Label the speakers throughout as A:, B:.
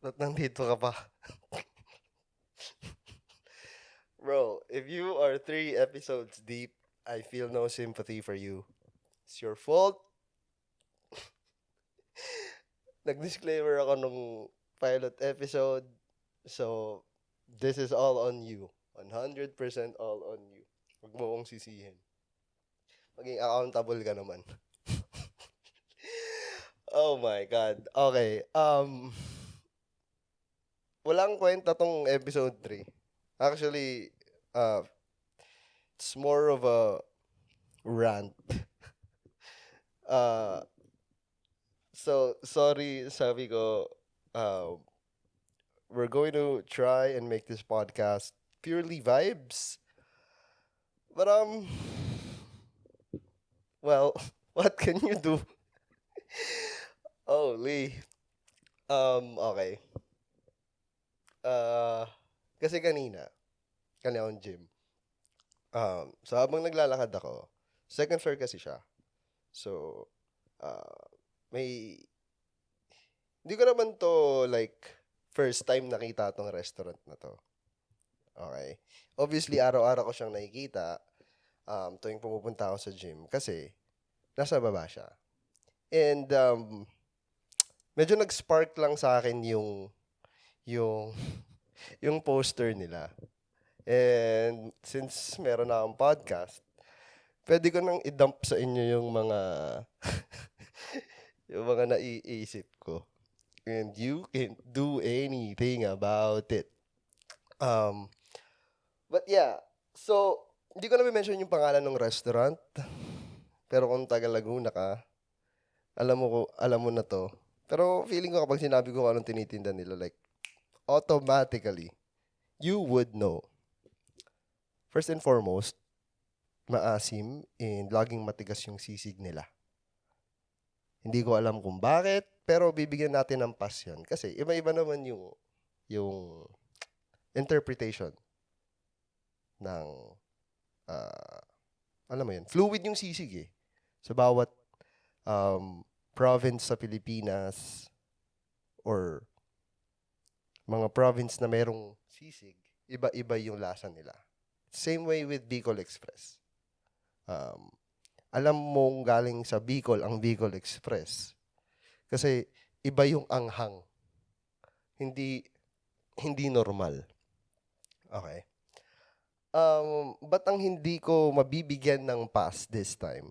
A: Ba't nandito ka pa? Bro, if you are 3 episodes deep, I feel no sympathy for you. It's your fault. Nag-disclaimer ako nung pilot episode. So, this is all on you. 100% all on you. Huwag mo kong sisihin. Maging accountable ka naman. Oh my God. Okay. Walang kwenta tong episode 3. Actually, uh, it's more of a rant. Uh, so, sorry, sabi ko, uh, we're going to try and make this podcast purely vibes. But, well, what can you do? Holy. Okay. Uh, kasi kanina akong gym. So habang naglalakad ako, second floor kasi siya. So, uh, may, hindi ko naman to like, first time nakita tong restaurant na to. Okay. Obviously, araw-araw ko siyang nakikita tuwing pumupunta ako sa gym kasi nasa baba siya. And medyo nag-spark lang sa akin yung yung poster nila. And since meron na akong podcast, pwede ko nang i-dump sa inyo yung mga yung mga naiisip ko. And you can't do anything about it. Um, but yeah, so hindi ko na mention yung pangalan ng restaurant. Pero kung taga Laguna ka, alam mo na to. Pero feeling ko kapag sinabi ko kung anong tinitinda nila, like, automatically, you would know. First and foremost, maasim and laging matigas yung sisig nila. Hindi ko alam kung bakit, pero bibigyan natin ng pass yan. Kasi iba-iba naman yung interpretation ng, uh, alam mo yun, fluid yung sisig eh. Sa bawat province sa Pilipinas or mga province na merong sisig, iba-iba yung lasa nila. Same way with Bicol Express. Alam mong galing sa Bicol ang Bicol Express. Kasi iba yung anghang. Hindi hindi normal. Okay. But ang hindi ko mabibigyan ng pass this time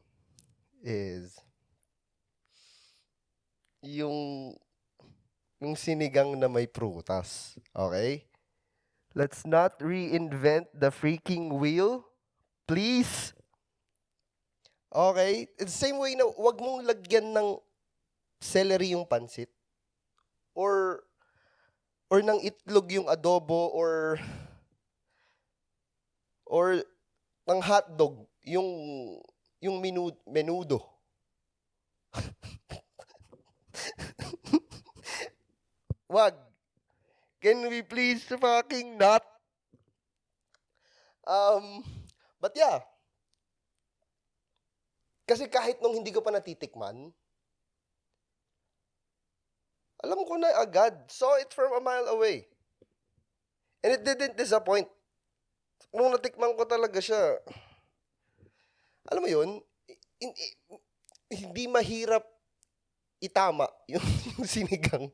A: is yung yung sinigang na may prutas. Okay? Let's not reinvent the freaking wheel. Please. Okay? It's the same way na wag mong lagyan ng celery yung pansit. Or ng itlog yung adobo or ng hotdog yung menudo. Wag. Can we please fucking not? Um, but yeah. Kasi kahit nung hindi ko pa natitikman, alam ko na agad. Saw it from a mile away. And it didn't disappoint. Nung natikman ko talaga siya, alam mo yun, hindi mahirap itama yung sinigang.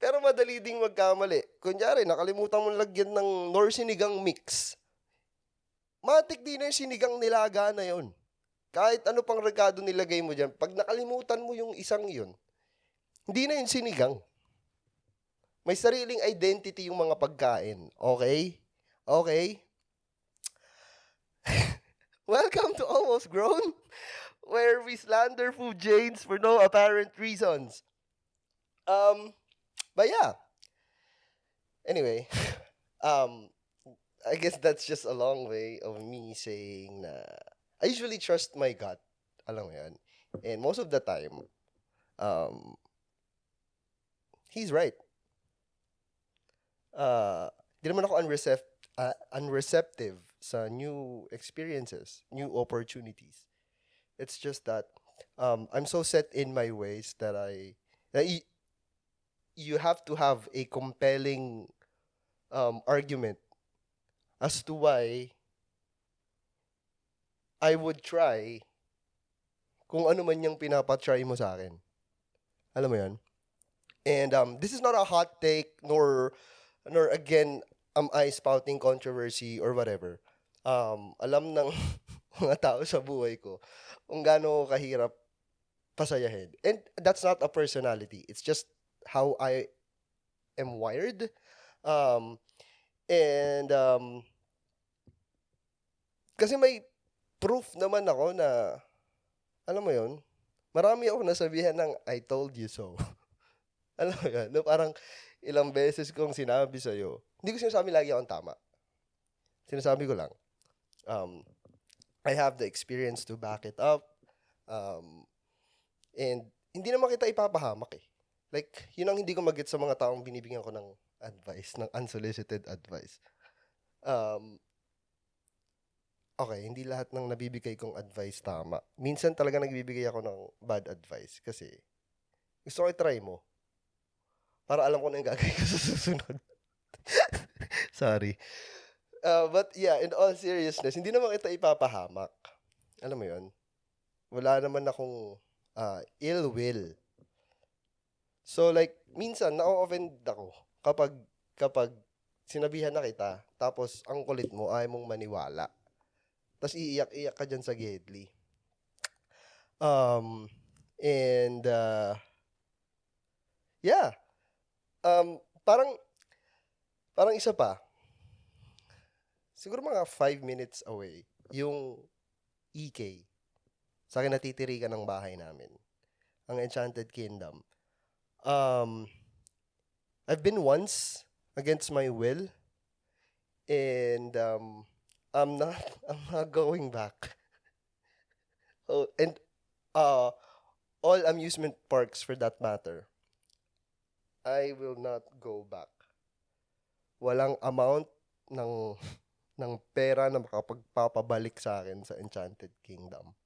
A: Pero madali ding magkamali. Kunyari, nakalimutan mong lagyan ng nor sinigang mix. Matik din na yung sinigang nilaga na yun. Kahit ano pang regado nilagay mo dyan, pag nakalimutan mo yung isang yun, hindi na yung sinigang. May sariling identity yung mga pagkain. Okay? Okay? Welcome to Almost Grown, where we slander food chains for no apparent reasons. But yeah. Anyway, um, I guess that's just a long way of me saying na I usually trust my gut. Alam mo yan. And most of the time, um, he's right. Di naman ako unreceptive sa new experiences, new opportunities. It's just that I'm so set in my ways that you have to have a compelling argument as to why I would try kung ano man yung pinapatry mo sa akin. Alam mo yan? And this is not a hot take, nor again, am I spouting controversy or whatever. Alam ng mga tao sa buhay ko kung gaano kahirap pasayahin. And that's not a personality. It's just how I am wired. And kasi may proof naman ako na, alam mo yon, marami ako nasabihan ng I told you so. Alam mo yun, no, parang ilang beses kong sinabi sa'yo. Hindi ko sinasabi lagi akong tama. Sinasabi ko lang, I have the experience to back it up. And hindi naman kita ipapahamak eh. Like, yun ang hindi ko mag-get sa mga taong binibigyan ko ng advice, ng unsolicited advice. Okay, hindi lahat ng nabibigay kong advice tama. Minsan talaga nagbibigay ako ng bad advice kasi gusto ko i-try mo para alam ko na yung gagawin ko sa susunod. Sorry. But yeah, in all seriousness, hindi naman kita ipapahamak. Alam mo yun? Wala naman akong ill will. So like, minsan na-offend ako kapag sinabihan na kita, tapos ang kulit mo, ayaw mong maniwala. Tapos iiyak-iyak ka dyan sa Gedli. And yeah. Parang isa pa. Siguro mga 5 minutes away, yung EK. Sa akin natitirikan ng bahay namin. Ang Enchanted Kingdom. I've been once against my will. And I'm not going back. Oh, and all amusement parks for that matter, I will not go back. Walang amount ng pera na makapagpapabalik sa akin sa Enchanted Kingdom.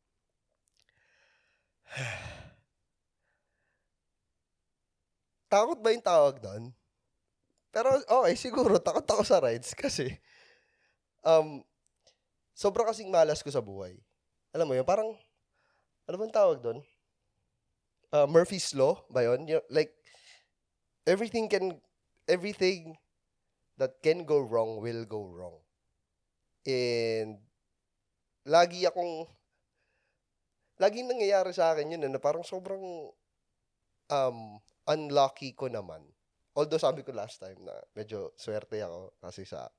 A: Takot ba yung tawag doon? Pero okay, siguro takot ako sa rides kasi sobrang kasing malas ko sa buhay. Alam mo yun, parang, ano bang tawag doon? Murphy's Law ba yun? Like, everything that can go wrong will go wrong. And laging nangyayari sa akin yun na parang sobrang unlucky ko naman. Although sabi ko last time na medyo swerte ako kasi sa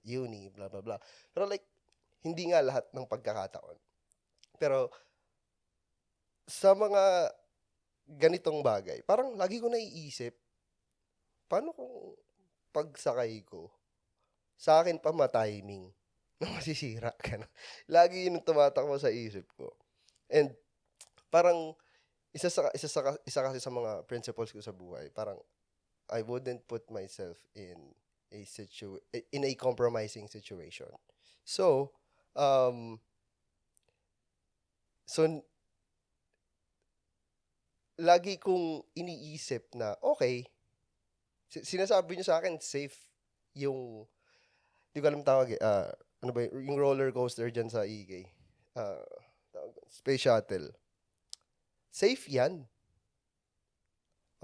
A: uni, blah blah blah. Pero like, hindi nga lahat ng pagkakataon. Pero sa mga ganitong bagay, parang lagi ko naiisip, paano kung pagsakay ko, sa akin pa ma-timing na masisira ka na. Lagi yun ang tumatakbo sa isip ko. And parang isa kasi sa mga principles ko sa buhay, parang I wouldn't put myself in a compromising situation. So lagi kong iniisip na, okay, sinasabi niyo sa akin, safe yung, di ko alam tawag ano ba yung roller coaster dyan sa EK? Space Shuttle. Safe yan.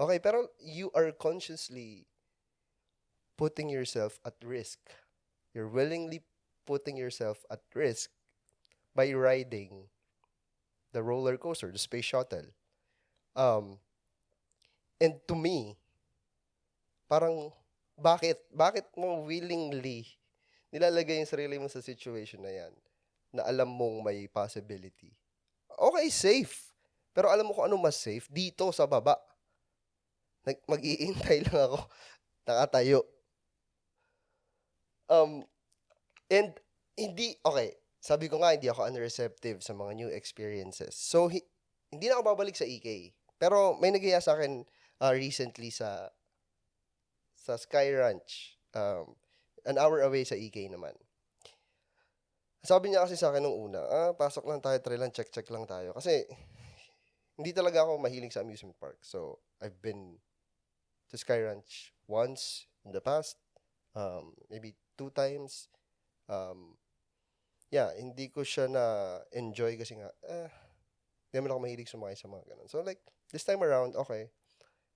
A: Okay, pero you are consciously putting yourself at risk. You're willingly putting yourself at risk by riding the roller coaster, the Space Shuttle. And to me, parang, bakit mo willingly nilalagay yung sarili mo sa situation na yan, na alam mong may possibility? Okay, safe. Pero alam mo kung ano mas safe? Dito sa baba. Mag-iintay lang ako. Nakatayo. And hindi, okay, sabi ko nga, hindi ako unreceptive sa mga new experiences. So, hindi na ako babalik sa EK. Pero may nagyaya sa akin recently sa Sky Ranch. An hour away sa EK naman. Sabi niya kasi sa akin nung una, pasok lang tayo, try lang, check lang tayo. Kasi, hindi talaga ako mahilig sa amusement park. So, I've been to Sky Ranch once in the past, maybe 2 times. Um, yeah, hindi ko siya na-enjoy kasi nga, hindi naman ako mahilig sumakay sa mga ganun. So like, this time around, okay.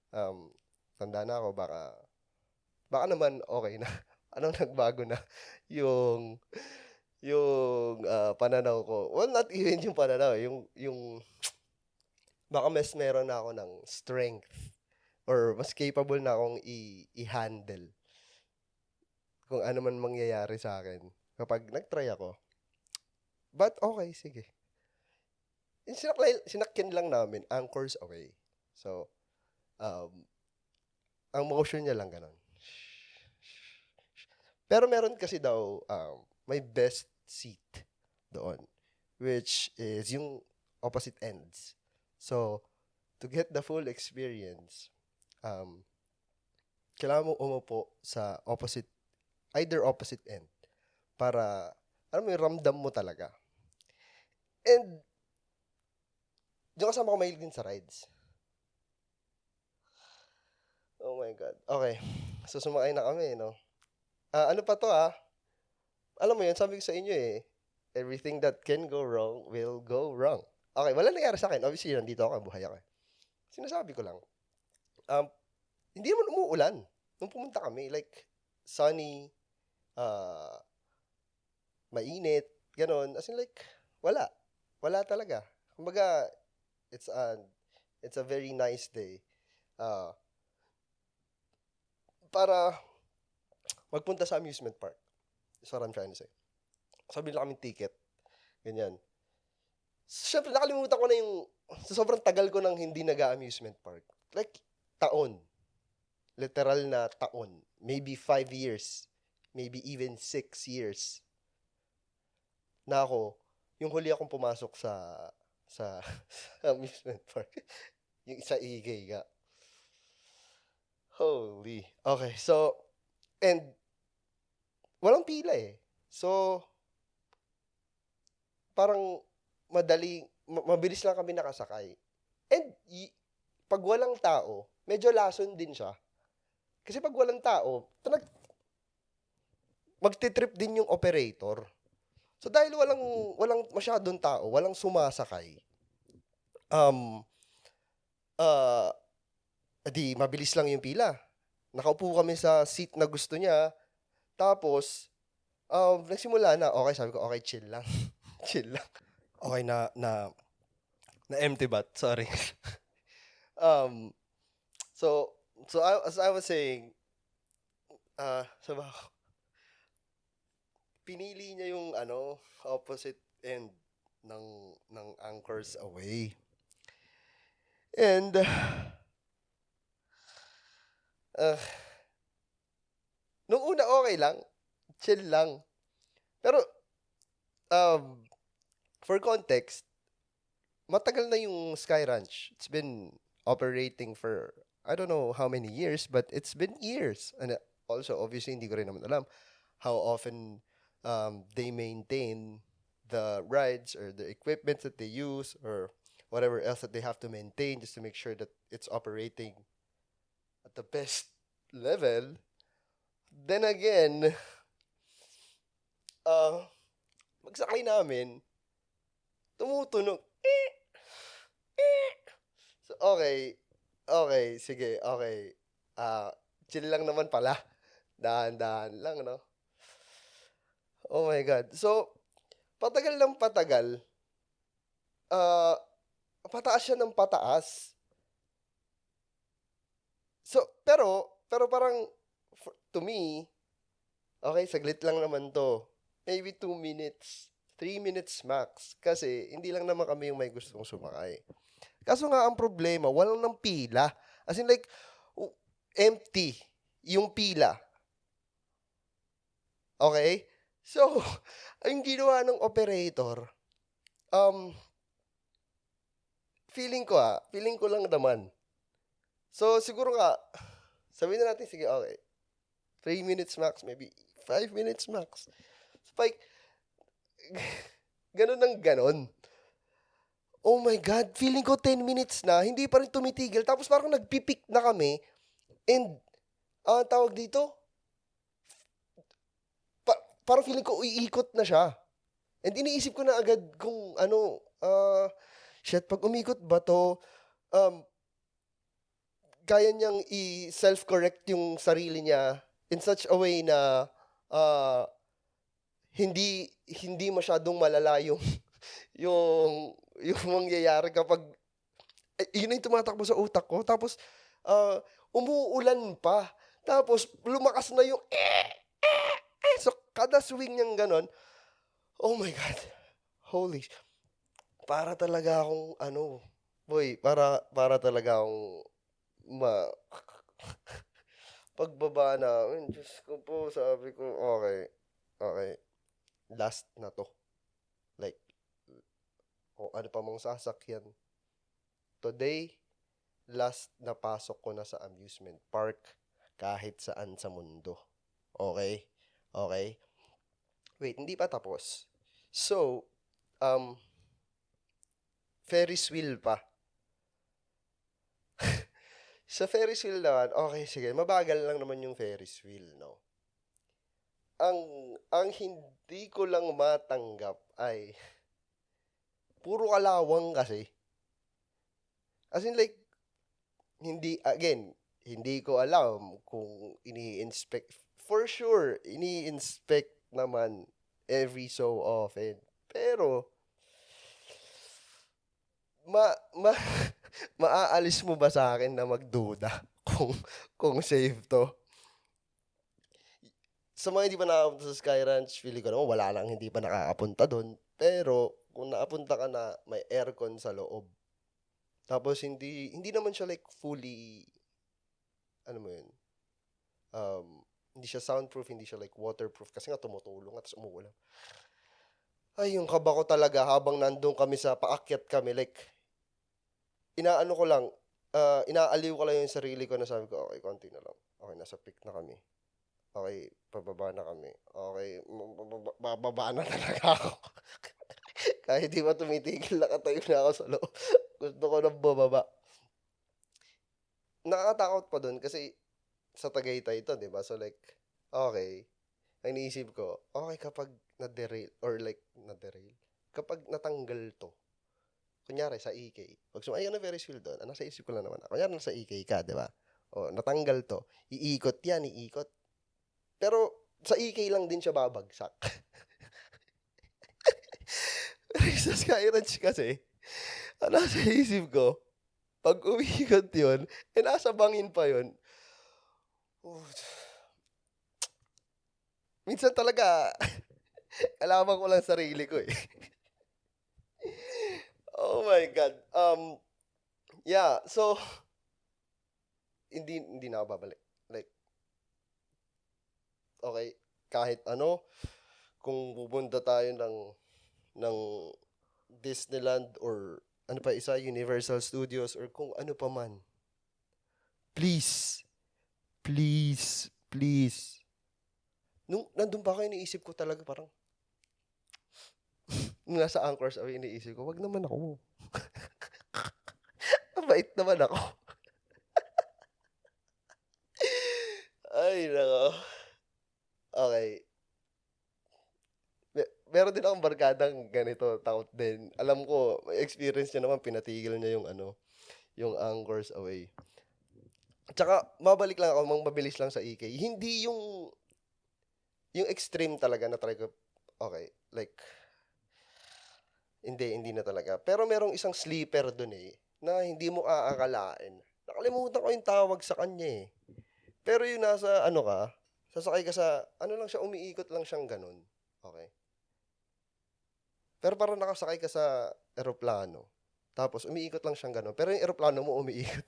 A: Um, tanda na ako, baka naman okay na. Anong nagbago na yung pananaw ko. Well, not even yung pananaw, yung baka mas meron na ako ng strength or mas capable na akong i-handle kung ano man mangyayari sa akin kapag nag-try ako. But okay, sige. Sinakyan lang namin, anchors away. So, ang motion niya lang ganun. Pero meron kasi daw, may best seat doon, which is yung opposite ends. So, to get the full experience, kailangan mo umupo sa either opposite end, para, alam mo yung ramdam mo talaga. And, yung kasama ko mahilig din sa rides. Oh my God. Okay. So, sumakay na kami, no? Ano pa to, Alam mo yun, sabi ko sa inyo everything that can go wrong will go wrong. Okay, wala nangyari sa akin. Obviously, nandito ako, buhay ako. Sinasabi ko lang, hindi naman umuulan. Nung pumunta kami, like, sunny, mainit, ganon. As in like, wala. Wala talaga. Kumbaga, it's a very nice day. Para magpunta sa amusement park. That's what I'm trying to say. Sabi nila kaming ticket. Ganyan. Siyempre, nakalimutan ko na sa sobrang tagal ko nang hindi nag-amusement park. Like, taon. Literal na taon. Maybe 5 years. Maybe even 6 years. Na ako, yung huli akong pumasok sa amusement park. Yung isa igay nga. Holy. Okay, so, and, walang pila So, parang mabilis lang kami nakasakay. And, pag walang tao, medyo lason din siya. Kasi pag walang tao, magti-trip din yung operator. So, dahil walang masyadong tao, walang sumasakay, di mabilis lang yung pila. Nakaupo kami sa seat na gusto niya. Tapos, nagsimula na. Okay, sabi ko, okay, chill lang. Chill lang. Okay, na empty bat. Sorry. So as I was saying, sabi ko, pinili niya yung opposite end ng anchors away. And, nung una okay lang, chill lang. Pero, for context, matagal na yung Sky Ranch. It's been operating for, I don't know how many years, but it's been years. And also, obviously, hindi ko rin naman alam how often they maintain the rides or the equipment that they use or whatever else that they have to maintain just to make sure that it's operating at the best level. Then again, magsakay namin, tumutunog. So, okay, sige, okay. Chill lang naman pala. Dahan-dahan lang, no? Oh my God. So, patagal ng patagal, pataas siya ng pataas. So, pero parang, to me, okay, saglit lang naman to. Maybe 2 minutes, 3 minutes max. Kasi, hindi lang naman kami yung may gustong sumakay. Kaso nga, ang problema, walang ng pila. As in like, empty yung pila. Okay? So, ang ginawa ng operator, feeling ko lang naman. So, siguro nga, sabihin na natin, sige, okay. 3 minutes max, maybe 5 minutes max. So, like, ganun ng ganun. Oh my God, feeling ko 10 minutes na, hindi pa rin tumitigil. Tapos parang nagpipik na kami. And, tawag dito, parang feeling ko iikot na siya. And iniisip ko na agad kung ano, shit, pag umikot ba to, um, kaya niyang i-self-correct yung sarili niya in such a way na ah, hindi hindi masyadong malala yung yung mangyayari kapag yun na yung tumatakbo sa utak ko. Tapos umuulan pa. Tapos lumakas na yung so kada swing niyang ganon, oh my God, holy, para talaga akong ano, boy, para talaga akong ma pagbaba namin, Diyos ko po, sabi ko, okay, okay, last na to. Like, o ano pa mong sasakyan. Today, last na pasok ko na sa amusement park kahit saan sa mundo. Okay? Okay? Wait, hindi pa tapos. So, Ferris wheel pa. Sa Ferris wheel naman, okay, sige, mabagal lang naman yung Ferris wheel, no? Ang hindi ko lang matanggap ay puro kalawang kasi. As in like, hindi ko alam kung ini-inspect. For sure, ini-inspect naman every so often. Pero, ma, ma, maaalis mo ba sa akin na magduda kung safe to? Sa mga hindi pa nakakapunta sa Sky Ranch, feeling ko naman wala lang hindi pa nakakapunta doon. Pero, kung nakapunta ka na, may aircon sa loob. Tapos, hindi naman siya like fully, ano mo yun, hindi siya soundproof, hindi siya like waterproof kasi nga tumutulong at umuulan. Ay, yung kaba ko talaga habang nandun kami sa paakyat kami, like, inaano ko lang, inaaliw ko lang yung sarili ko na sabi ko, okay, konti na lang. Okay, nasa peak na kami. Okay, pababa na kami. Okay, bababa na talaga ako. Kahit di ba tumitigil, nakatayo na ako sa loob. Gusto ko nang bumaba. Nakakatakot pa dun kasi sa Tagaytay ito, di ba? So like, okay, ang iniisip ko, okay kapag na-derail, or like, na-derail, kapag natanggal to, kunyari sa EK, pag sumakay ka ng Ferris wheel doon, nasa isip ko lang naman, kunyari nasa EK ka, di ba? O, natanggal to, iikot yan, iikot. Pero, sa EK lang din siya babagsak. Pero sa Sky Ranch kasi, nasa isip ko, pag umiikot yun, nasa bangin pa yun, oh, minsan talaga, alaman ko lang sarili ko eh. Oh my God. Yeah, so, hindi na ako babalik. Like, okay, kahit ano, kung pupunta tayo ng Disneyland or ano pa isa, Universal Studios or kung ano pa man, please, please, please. Nung nandun pa ako, iniisip ko talaga parang, nung nasa Anchors ako, iniisip ko, wag naman ako. Mabait naman ako. Ay, nako. Okay. Meron din akong barkadang ganito, takot din. Alam ko, may experience niya naman, pinatigil niya yung ano, yung Anchors away. Tsaka, mabalik lang ako, mabilis lang sa EK. Hindi yung extreme talaga na try ko, okay, like, hindi na talaga. Pero merong isang sleeper dun eh, na hindi mo aakalain. Nakalimutan ko yung tawag sa kanya eh. Pero yung nasa, ano ka, sasakay ka sa, ano lang siya, umiikot lang siyang ganun. Okay. Pero parang nakasakay ka sa eroplano. Tapos, umiikot lang siyang ganun. Pero yung eroplano mo, umiikot.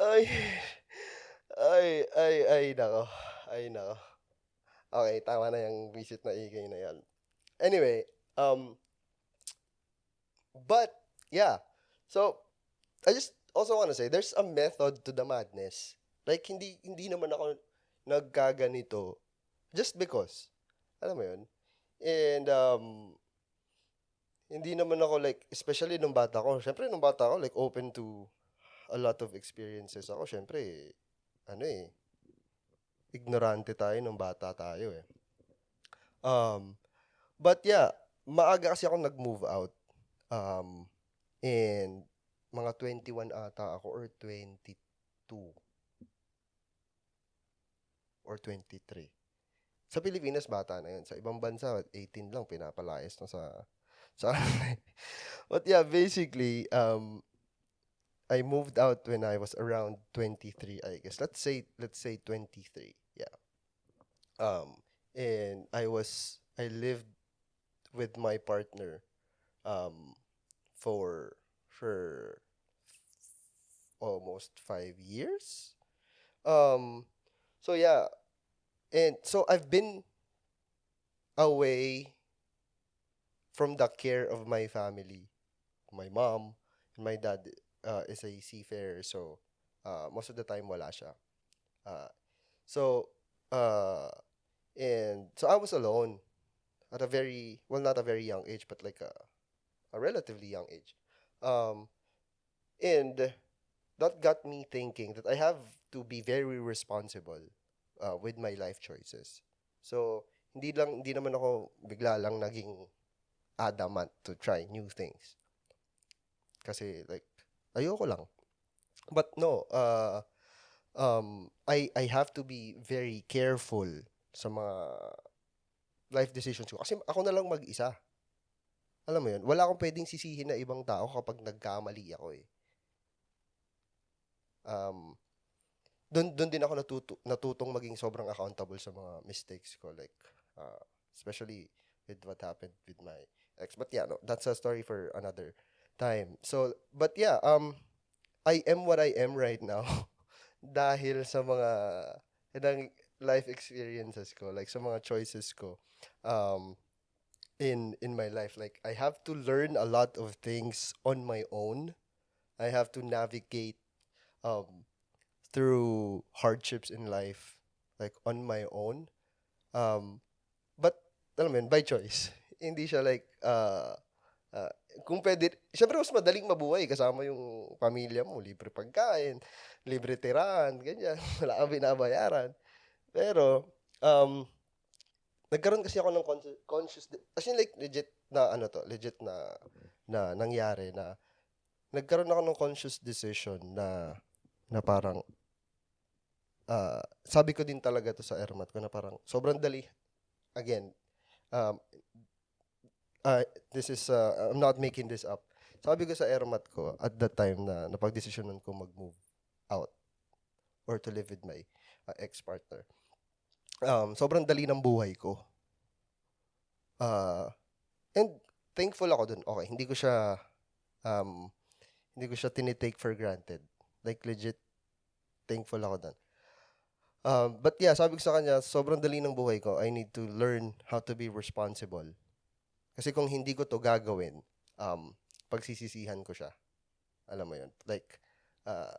A: Ay, ay, nako. Ay, nako. Okay, tama na yung visit na ikay na yan. Anyway, but, yeah. So, I just also want to say, there's a method to the madness. Like, hindi naman ako nagkaganito just because. Alam mo yun? And, hindi naman ako like, especially nung bata ko. Siyempre, nung bata ko, like, open to a lot of experiences ako. Syempre, ano eh, ignorante tayo nung bata tayo eh. Um, but yeah, maaga kasi ako nag-move out. Um, and mga 21 ata ako or 22 or 23. Sa Pilipinas, bata na yun. Sa ibang bansa, 18 lang, pinapalayas na sa But yeah, basically, I moved out when I was around 23, I guess. Let's say 23. Yeah. Um, and I lived with my partner um for for almost 5 years. Um, so yeah, and so I've been away from the care of my family. My mom and my dad is a seafarer, so most of the time wala siya. Uh, so uh, and so I was alone at a very well, not a very young age, but like a relatively young age. Um, and that got me thinking that I have to be very responsible with my life choices. So hindi naman ako bigla lang naging adamant to try new things kasi like ayoko lang. But no, I have to be very careful sa mga life decisions ko kasi ako na lang mag-isa. Alam mo 'yun, wala akong pwedeng sisihin na ibang tao kapag nagkamali ako eh. Um, doon din ako natutong maging sobrang accountable sa mga mistakes ko, like uh, especially with what happened with my ex. But yeah, no, that's a story for another time. So, but yeah, I am what I am right now dahil sa mga ilang life experiences ko, like sa mga choices ko um in my life. Like I have to learn a lot of things on my own. I have to navigate um through hardships in life like on my own. Um, but alam mo yun, by choice. Hindi siya like uh, kung pwede, syempre mas madaling mabuhay kasama yung pamilya mo, libre pagkain, libre tirahan, ganyan, wala kang binabayaran. Pero nagkaroon kasi ako ng as in like legit na ano to, legit na nangyari na nagkaroon ako ng conscious decision na parang sabi ko din talaga to sa airmat ko na parang sobrang dali. Again, um, uh, this is, I'm not making this up. Sabi ko sa airmat ko at that time na napagdesisyonan ko mag-move out or to live with my ex-partner. Sobrang dali ng buhay ko. Uh, and thankful ako dun. Okay, um, hindi ko siya tinitake for granted. Like legit, thankful ako dun. But yeah, sabi ko sa kanya, sobrang dali ng buhay ko. I need to learn how to be responsible. Kasi kung hindi ko to gagawin, pagsisisihan ko siya. Alam mo yun? Like,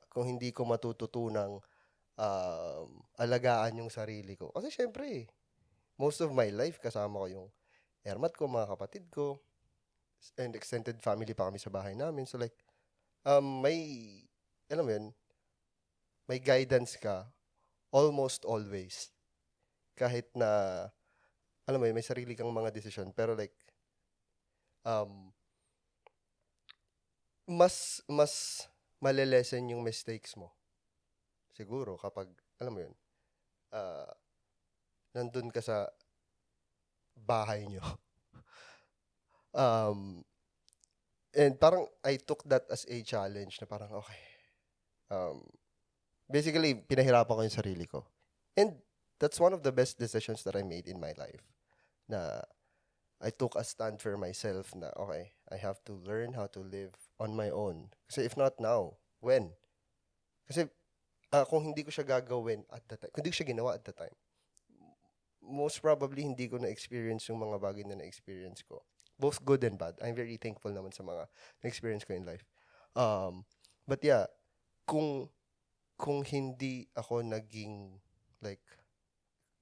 A: kung hindi ko matututunang alagaan yung sarili ko. Kasi syempre, most of my life kasama ko yung ermat ko, mga kapatid ko, and extended family pa kami sa bahay namin. So like, may, alam mo yun, may guidance ka almost always. Kahit na, alam mo yun, may sarili kang mga desisyon. Pero like, um, mas malelesen yung mistakes mo. Siguro kapag, alam mo yun, ah, nandun ka sa bahay nyo. Um, and parang I took that as a challenge na parang, okay. Basically, pinahirapan ko yung sarili ko. And that's one of the best decisions that I made in my life. Na I took a stand for myself na, okay, I have to learn how to live on my own. Kasi if not now, when? Kasi kung hindi ko siya gagawin at the time, kung hindi ko siya ginawa at the time, most probably hindi ko na-experience yung mga bagay na na-experience ko. Both good and bad. I'm very thankful naman sa mga na-experience ko in life. Um, but yeah, kung hindi ako naging like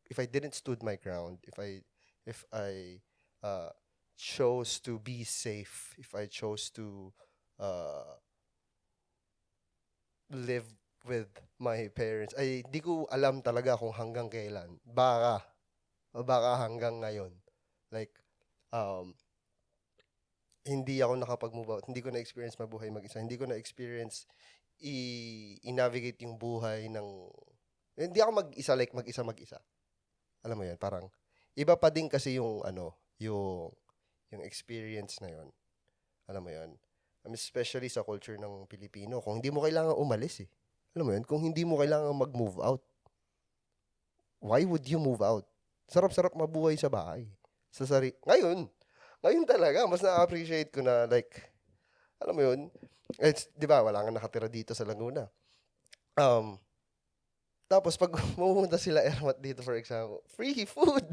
A: if I didn't stood my ground, if I uh, chose to be safe, if I chose to uh, live with my parents. Ay, di ko alam talaga kung hanggang kailan. Baka hanggang ngayon. Like, um, hindi ako nakapag-move out. Hindi ko na-experience mabuhay mag-isa. Hindi ko na-experience i-navigate yung buhay ng... Hindi ako mag-isa, like mag-isa. Alam mo yun, parang iba pa din kasi yung ano, yung experience na yun. Alam mo yun? Especially sa culture ng Pilipino, kung hindi mo kailangan umalis eh. Alam mo yun, kung hindi mo kailangan mag-move out, why would you move out? Sarap-sarap mabuhay sa bahay. Ngayon talaga, mas na-appreciate ko na like, alam mo yun, di ba, wala nga nakatira dito sa Laguna. Um, Tapos pag pumunta sila Ermat dito for example, free food.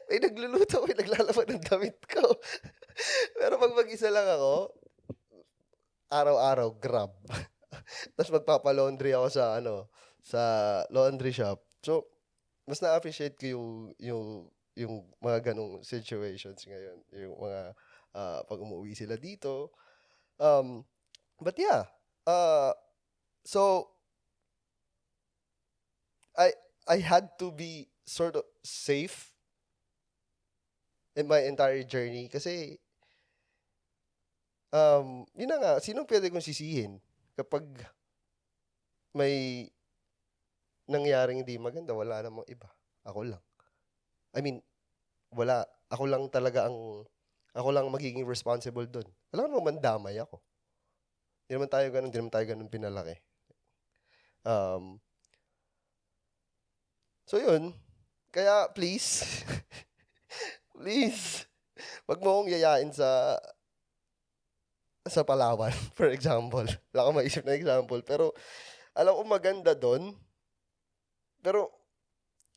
A: May nagluluto, may naglalaban ng damit ko. Pero pag mag-isa lang ako, araw-araw grab. Tapos magpapa-laundry ako sa laundry shop. So, mas na-appreciate ko yung mga ganong situations ngayon. Yung mga pag umuwi sila dito. Um, but yeah, uh, so I I had to be sort of safe in my entire journey kasi yun na nga, sinong pwede kong sisihin kapag may nangyaring hindi maganda, wala namang iba. Ako lang. I mean, wala. Ako lang magiging responsible dun. Wala naman damay ako. Hindi naman tayo ganun pinalaki. Um, so yun, kaya please, please, wag mo akong yayain sa Palawan, for example. Wala akong maisip na example. Pero, alam ko maganda doon. Pero,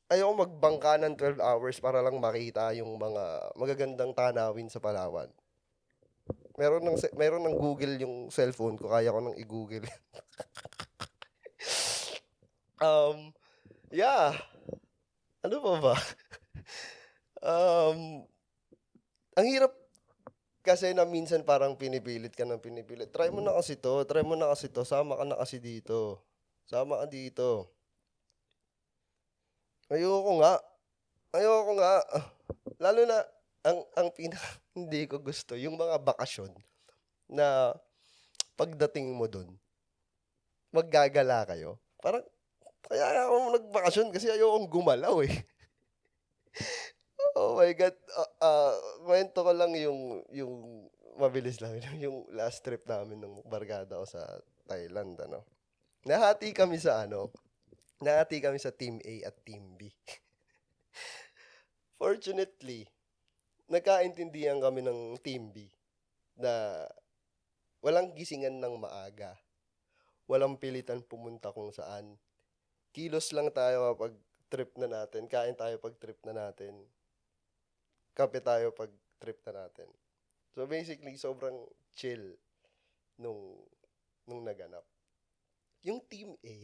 A: ayoko magbangka ng 12 hours para lang makita yung mga magagandang tanawin sa Palawan. Meron ng Google yung cellphone ko. Kaya ko nang i-Google. um, yeah. Ano pa ba? Um, ang hirap kasi na minsan parang pinipilit ka ng pinipilit. Try mo na kasi to, sama ka na kasi dito. Sama ka dito. Ayoko nga. Ayoko nga. Lalo na, ang pinaka hindi ko gusto, yung mga bakasyon na pagdating mo dun, maggagala kayo. Parang, kaya ako nagbakasyon kasi ayokong gumalaw eh. Oh my God. Kwento ko lang yung mabilis lang. Yung last trip namin ng barkada ko sa Thailand, ano. Nahati kami sa ano, nahati kami sa Team A at Team B. Fortunately, nagkaintindihan kami ng Team B na walang gisingan ng maaga. Walang pilitan pumunta kung saan. Kilos lang tayo kapag trip na natin. Kain tayo pag trip na natin. Kape tayo pag trip na natin. So basically, sobrang chill nung naganap. Yung Team A,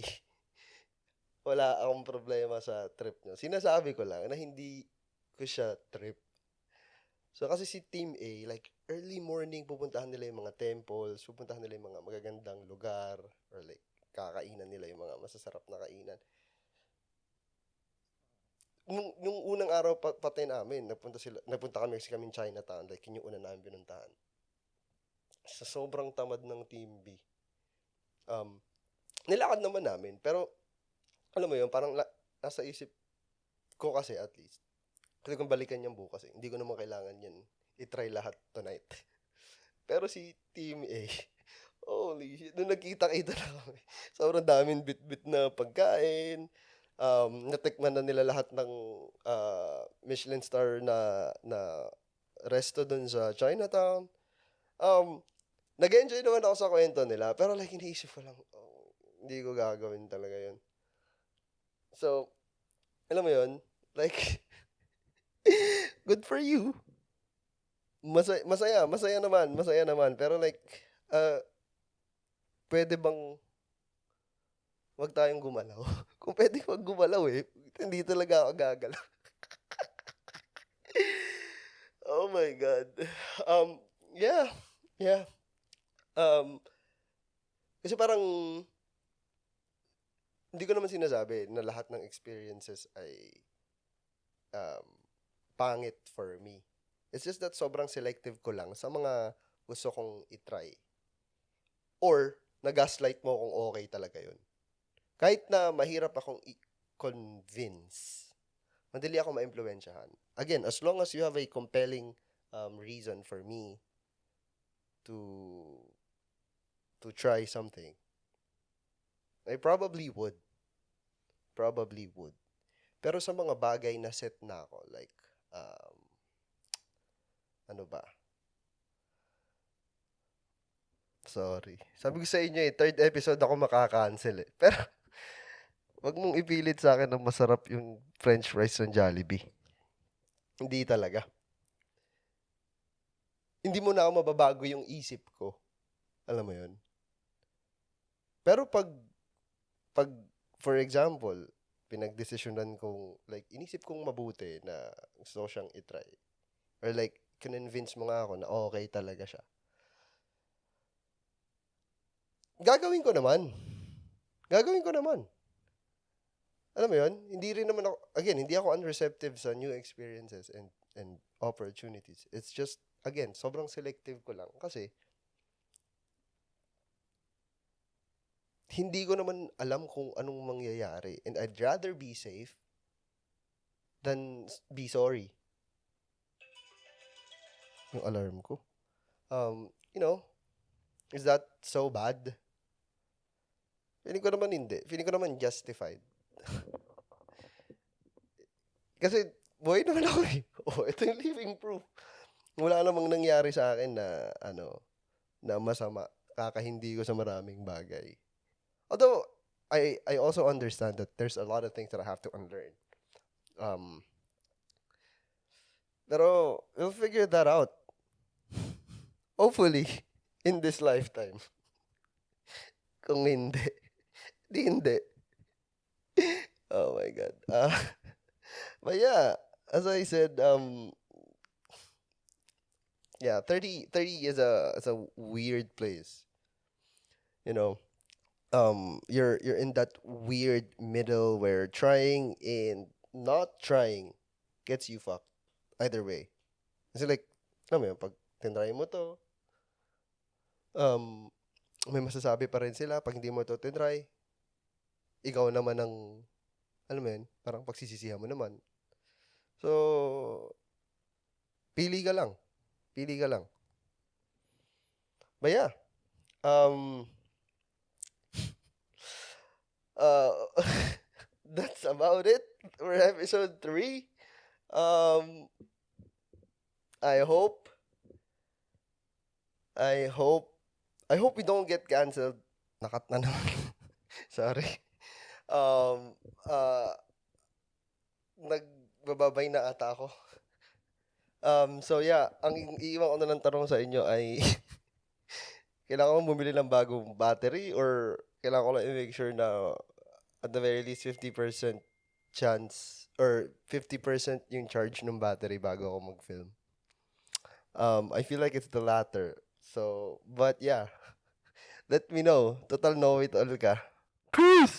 A: wala akong problema sa trip nyo. Sinasabi ko lang na hindi ko siya trip. So kasi si Team A, like early morning, pupuntahan nila yung mga temples, pupuntahan nila yung mga magagandang lugar, or like kakainan nila yung mga masasarap na kainan. Nung unang araw patay namin, nagpunta kami kasi kami Chinatown, like yun yung una namin pinuntahan. Sa sobrang tamad ng Team B, um, nilakad naman namin, pero alam mo yun, parang nasa isip ko kasi at least, kasi kung balikan yan bukas hindi ko naman kailangan yan i-try lahat tonight. Pero si Team A, holy shit, nung nagkita-kita na kami, sobrang daming bit-bit na pagkain, natikman na nila lahat ng Michelin star na resto dun sa Chinatown. Nag-enjoy naman ako sa kwento nila, pero like iniisip ko lang, hindi ko gagawin talaga yun. So, alam mo yun, like, good for you. Masaya naman. Pero like, pwede bang wag tayong gumalaw? Kung pwede wag gumalaw hindi talaga ako gagalaw. Oh my God. Yeah. Um, Kasi parang, hindi ko naman sinasabi na lahat ng experiences ay um, pangit for me. It's just that sobrang selective ko lang sa mga gusto kong itry. Or, na-gaslight mo kung okay talaga yun. Kahit na mahirap akong i-convince, madali ako ma-impluwensyahan. Again, as long as you have a compelling reason for me to try something, I probably would. Probably would. Pero sa mga bagay na set na ako, like, um, ano ba? Sorry. Sabi ko sa inyo third episode ako makaka-cancel eh. Pero, wag mong ipilit sa akin na masarap yung french fries ng Jollibee. Hindi talaga. Hindi mo na ako mababago yung isip ko. Alam mo yun? Pero pag, for example, pinagdesisyonan kong, like, inisip kong mabuti na gusto ko siyang itry. Or like, convince mo nga ako na okay talaga siya. Gagawin ko naman. Gagawin ko naman. Alam mo yun? Hindi rin naman ako, again, hindi ako unreceptive sa new experiences and opportunities. It's just, again, sobrang selective ko lang. Kasi, hindi ko naman alam kung anong mangyayari. And I'd rather be safe than be sorry. Yung alarm ko. You know, is that so bad? Feeling ko naman hindi. Feeling ko naman justified. Kasi, buhay naman ako eh. Oh, ito yung living proof. Wala namang nangyari sa akin na, na masama. Kakahindi ko sa maraming bagay. Although, I also understand that there's a lot of things that I have to unlearn. Pero, we'll figure that out. Hopefully, in this lifetime. Kung hindi, di hindi. Oh my God. But yeah, as I said, yeah, 30 is a weird place. You know, you're in that weird middle where trying and not trying gets you fucked either way. Kasi like, alam mo yun, pag tinry mo to, um, may masasabi pa rin sila pag hindi mo to tinry, ikaw naman ang, alam mo yun, parang pagsisisihan mo naman. So, pili ka lang. Pili ka lang. But yeah, um, uh, that's about it for episode 3. Um, I hope, I hope, I hope we don't get canceled. Nakat na naman. Sorry. Um, uh, nagbababay na ata ako. So yeah, ang iiwan ko na lang tanong sa inyo ay kailangan ko bumili ng bagong battery or kailangan ko lang i-make sure na at the very least 50% chance or 50% yung charge ng battery bago ako mag-film. I feel like it's the latter. So, but yeah, let me know. Total know it all ka. Peace!